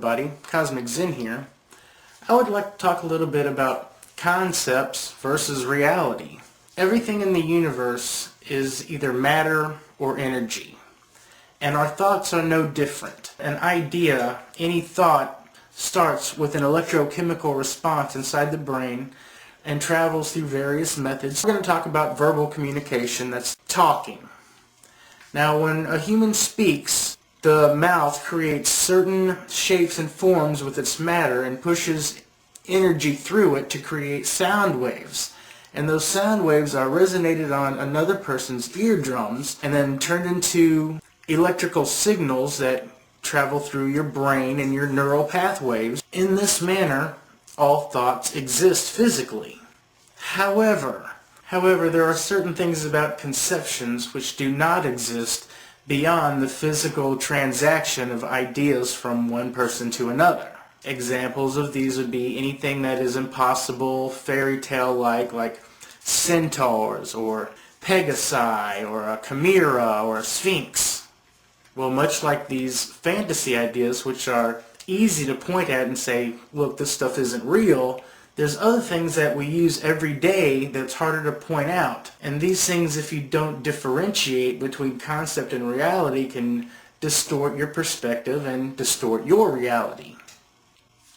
everybody. Cosmic Zen here. I would like to talk a little bit about concepts versus reality. Everything in the universe is either matter or energy, and our thoughts are no different. An idea, any thought, starts with an electrochemical response inside the brain and travels through various methods. We're going to talk about verbal communication, that's talking. Now, when a human speaks, the mouth creates certain shapes and forms with its matter and pushes energy through it to create sound waves. And those sound waves are resonated on another person's eardrums and then turned into electrical signals that travel through your brain and your neural pathways. In this manner, all thoughts exist physically. However, there are certain things about conceptions which do not exist beyond the physical transaction of ideas from one person to another. Examples of these would be anything that is impossible, fairy tale-like, like centaurs, or Pegasi, or a chimera, or a sphinx. Well, much like these fantasy ideas, which are easy to point at and say, look, this stuff isn't real, there's other things that we use every day that's harder to point out. And these things, if you don't differentiate between concept and reality, can distort your perspective and distort your reality.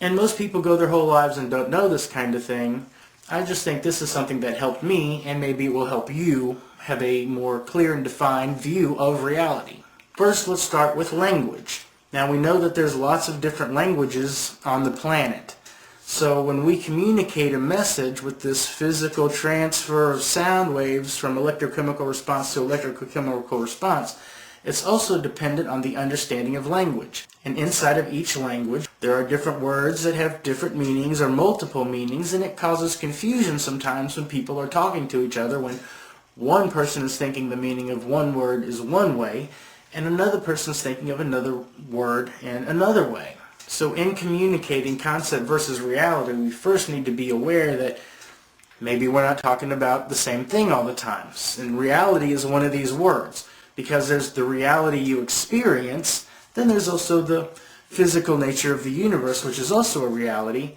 And most people go their whole lives and don't know this kind of thing. I just think this is something that helped me, and maybe it will help you have a more clear and defined view of reality. First, let's start with language. Now, we know that there's lots of different languages on the planet. So when we communicate a message with this physical transfer of sound waves from electrochemical response to electrochemical response, it's also dependent on the understanding of language. And inside of each language, there are different words that have different meanings or multiple meanings, and it causes confusion sometimes when people are talking to each other, when one person is thinking the meaning of one word is one way, and another person is thinking of another word in another way. So in communicating concept versus reality, we first need to be aware that maybe we're not talking about the same thing all the time. And reality is one of these words, because there's the reality you experience, then there's also the physical nature of the universe, which is also a reality,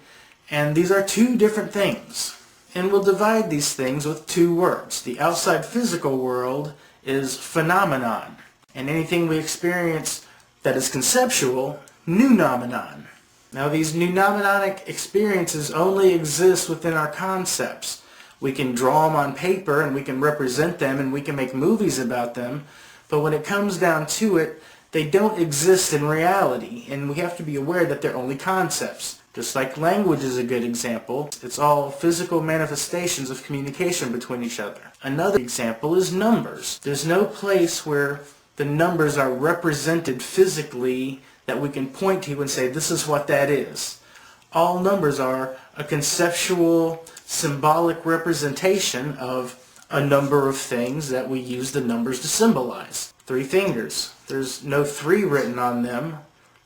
and these are two different things. And we'll divide these things with two words. The outside physical world is phenomenon, and anything we experience that is conceptual, nounomenon. Now, these nounomenic experiences only exist within our concepts. We can draw them on paper and we can represent them and we can make movies about them, but when it comes down to it, they don't exist in reality, and we have to be aware that they're only concepts. Just like language is a good example, it's all physical manifestations of communication between each other. Another example is numbers. There's no place where the numbers are represented physically that we can point to and say, this is what that is. All numbers are a conceptual, symbolic representation of a number of things that we use the numbers to symbolize. 3 fingers. There's no 3 written on them.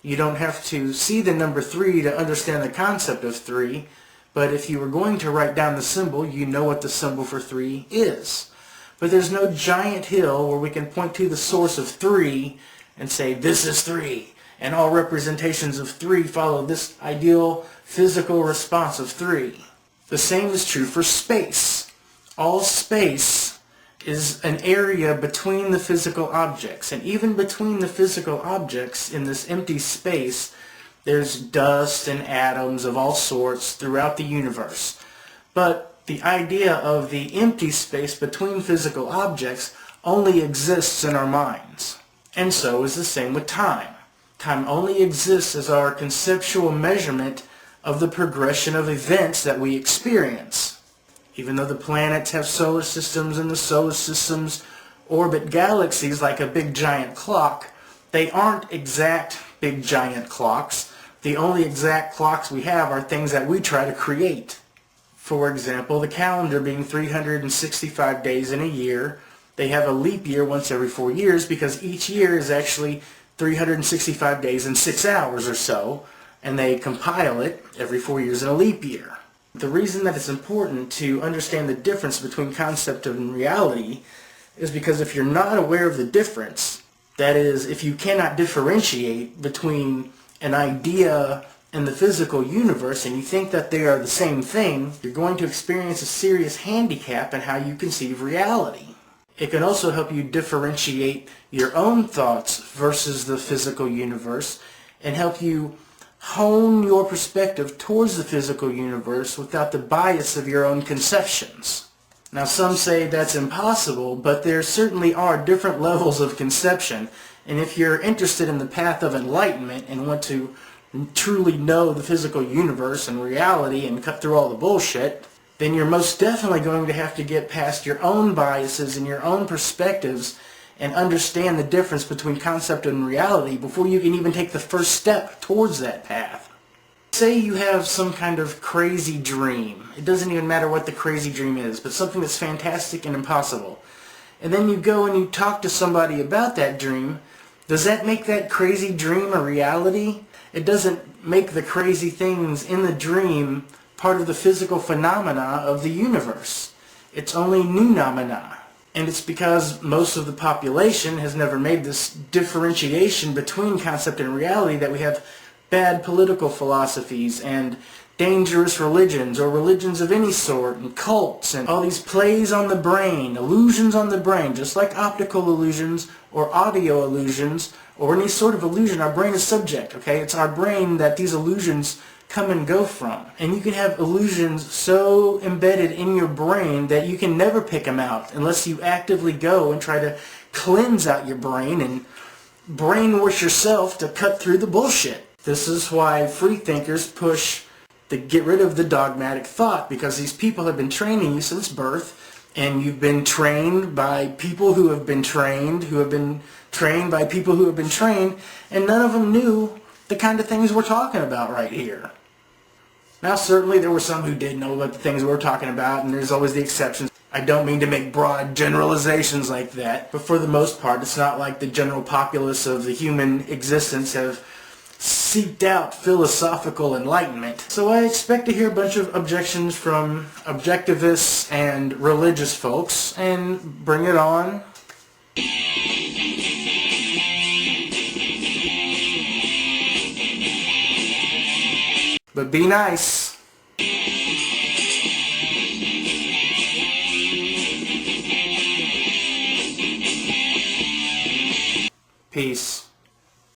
You don't have to see the number 3 to understand the concept of 3, but if you were going to write down the symbol, you know what the symbol for 3 is. But there's no giant hill where we can point to the source of 3 and say, this is 3. And all representations of 3 follow this ideal physical response of 3. The same is true for space. All space is an area between the physical objects. And even between the physical objects in this empty space, there's dust and atoms of all sorts throughout the universe. But the idea of the empty space between physical objects only exists in our minds. And so is the same with time. Time only exists as our conceptual measurement of the progression of events that we experience. Even though the planets have solar systems and the solar systems orbit galaxies like a big giant clock, they aren't exact big giant clocks. The only exact clocks we have are things that we try to create. For example, the calendar being 365 days in a year, they have a leap year once every 4 years because each year is actually 365 days and 6 hours or so, and they compile it every 4 years in a leap year. The reason that it's important to understand the difference between concept and reality is because if you're not aware of the difference, that is, if you cannot differentiate between an idea in the physical universe and you think that they are the same thing, you're going to experience a serious handicap in how you conceive reality. It can also help you differentiate your own thoughts versus the physical universe and help you hone your perspective towards the physical universe without the bias of your own conceptions. Now, some say that's impossible, but there certainly are different levels of conception, and if you're interested in the path of enlightenment and want to truly know the physical universe and reality and cut through all the bullshit, then you're most definitely going to have to get past your own biases and your own perspectives and understand the difference between concept and reality before you can even take the first step towards that path. Say you have some kind of crazy dream. It doesn't even matter what the crazy dream is, but something that's fantastic and impossible. And then you go and you talk to somebody about that dream. Does that make that crazy dream a reality? It doesn't make the crazy things in the dream part of the physical phenomena of the universe. It's only noumena. And it's because most of the population has never made this differentiation between concept and reality that we have bad political philosophies and dangerous religions or religions of any sort and cults and all these plays on the brain, illusions on the brain, just like optical illusions or audio illusions or any sort of illusion. Our brain is subject, okay? It's our brain that these illusions come and go from. And you can have illusions so embedded in your brain that you can never pick them out unless you actively go and try to cleanse out your brain and brainwash yourself to cut through the bullshit. This is why free thinkers push to get rid of the dogmatic thought, because these people have been training you since birth, and you've been trained by people who have been trained, who have been trained by people who have been trained, and none of them knew the kind of things we're talking about right here. Now, certainly there were some who did know about the things we're talking about, and there's always the exceptions. I don't mean to make broad generalizations like that, but for the most part, it's not like the general populace of the human existence have seeked out philosophical enlightenment. So I expect to hear a bunch of objections from objectivists and religious folks, and bring it on. But be nice. Peace.